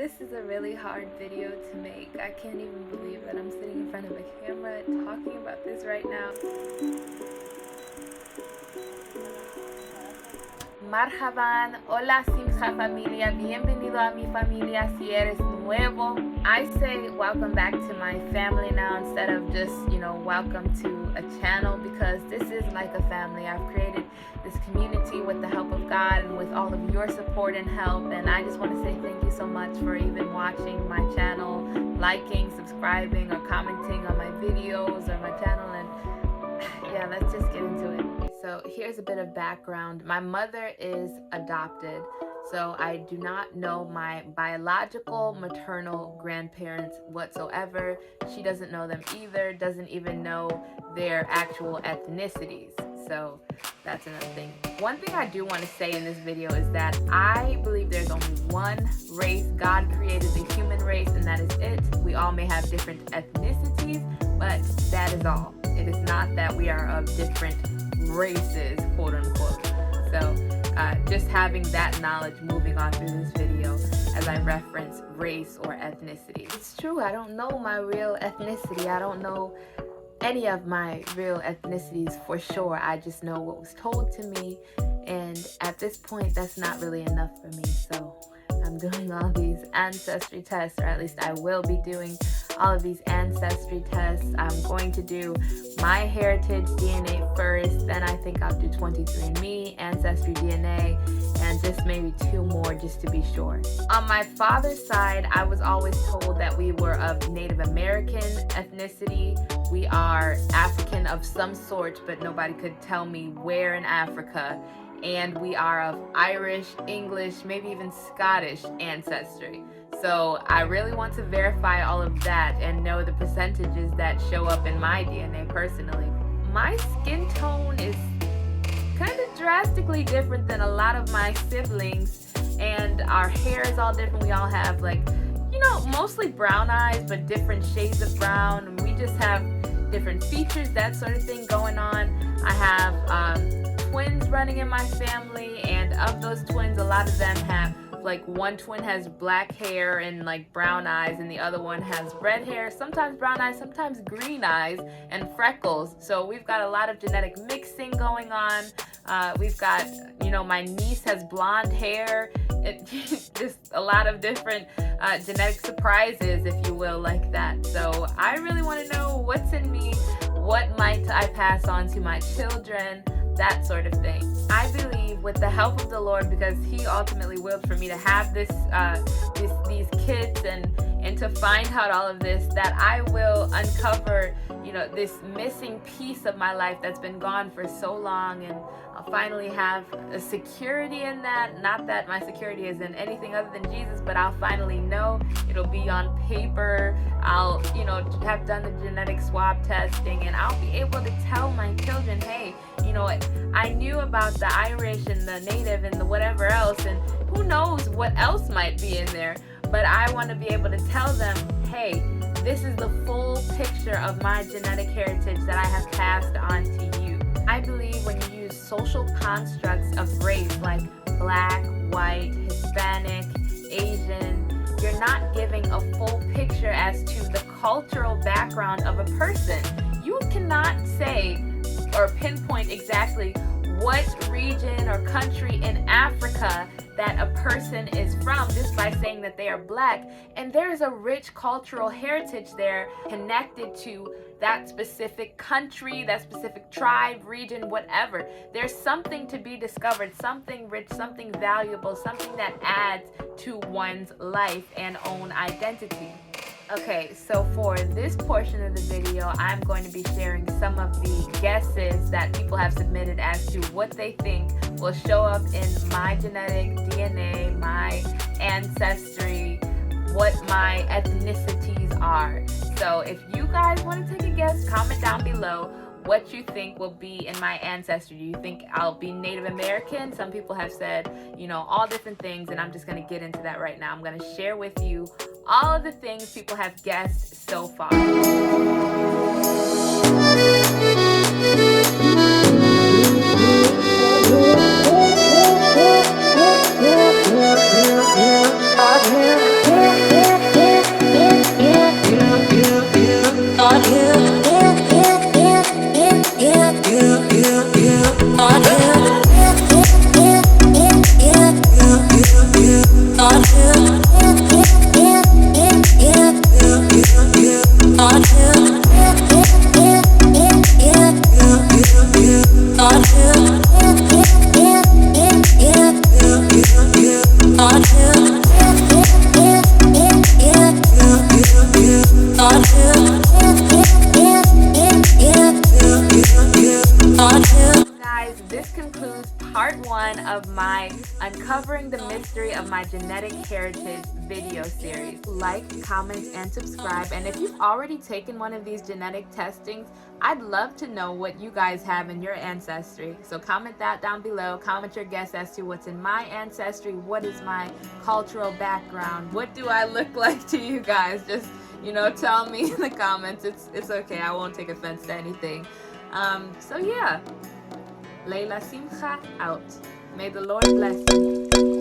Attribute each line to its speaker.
Speaker 1: This is a really hard video to make. I can't even believe that I'm sitting in front of a camera talking about this right now. Marhaban, hola Simcha familia, bienvenido a mi familia si eres nuevo. I say welcome back to my family now instead of just, welcome to a channel, because this is like a family. I've created this community with the help of God and with all of your support and help, and I just want to say thank you so much for even watching my channel, liking, subscribing, or commenting on my videos or my channel. And yeah, let's just get into it. So here's a bit of background. My mother is adopted, so I do not know my biological maternal grandparents whatsoever. She doesn't know them either, doesn't even know their actual ethnicities. So that's another thing. One thing I do want to say in this video is that I believe there's only one race. God created the human race, and that is it. We all may have different ethnicities, but that is all. It is not that we are of different races, quote unquote. So just having that knowledge moving on through this video as I reference race or ethnicity. It's true, I don't know my real ethnicity. I don't know any of my real ethnicities for sure. I just know what was told to me, and at this point that's not really enough for me. So I'm doing all these ancestry tests, or at least I will be doing all of these ancestry tests. I'm going to do my heritage DNA first, then I think I'll do 23andMe, Ancestry DNA, and just maybe 2 more just to be sure. On my father's side, I was always told that we were of Native American ethnicity. We are African of some sort, but nobody could tell me where in Africa. And we are of Irish, English, maybe even Scottish ancestry. So I really want to verify all of that and know the percentages that show up in my DNA personally. My skin tone is kind of drastically different than a lot of my siblings, and our hair is all different. We all have mostly brown eyes, but different shades of brown. We just have different features, that sort of thing going on. I have twins running in my family, and of those twins, a lot of them have one twin has black hair and brown eyes, and the other one has red hair, sometimes brown eyes, sometimes green eyes, and freckles. So we've got a lot of genetic mixing going on. We've got, my niece has blonde hair. Just a lot of different genetic surprises, if you will, like that. So I really want to know what's in me, what might I pass on to my children, that sort of thing. I believe with the help of the Lord, because He ultimately willed for me to have these kids and to find out all of this, that I will uncover this missing piece of my life that's been gone for so long, and I'll finally have a security in that. Not that my security is in anything other than Jesus, but I'll finally know. It'll be on paper. I'll have done the genetic swab testing, and I'll be able to tell my children, hey, I knew about the Irish and the Native and the whatever else, and who knows what else might be in there, but I want to be able to tell them, hey, this is the full picture of my genetic heritage that I have passed on to you. I believe when you use social constructs of race like black, white, Hispanic, Asian, you're not giving a full picture as to the cultural background of a person. You cannot say or pinpoint exactly what region or country in Africa that a person is from just by saying that they are black. And there is a rich cultural heritage there connected to that specific country, that specific tribe, region, whatever. There's something to be discovered, something rich, something valuable, something that adds to one's life and own identity. Okay, so for this portion of the video, I'm going to be sharing some of the guesses that people have submitted as to what they think will show up in my genetic DNA, my ancestry, what my ethnicities are. So if you guys want to take a guess, comment down below what you think will be in my ancestry. Do you think I'll be Native American? Some people have said, all different things, and I'm just going to get into that right now. I'm going to share with you all of the things people have guessed so far. history of my genetic heritage video series. Like, comment, and subscribe. And if you've already taken one of these genetic testings, I'd love to know what you guys have in your ancestry. So comment that down below. Comment your guess as to what's in my ancestry. What is my cultural background? What do I look like to you guys? Just, tell me in the comments. It's okay. I won't take offense to anything. So yeah, Laila Simcha out. May the Lord bless you.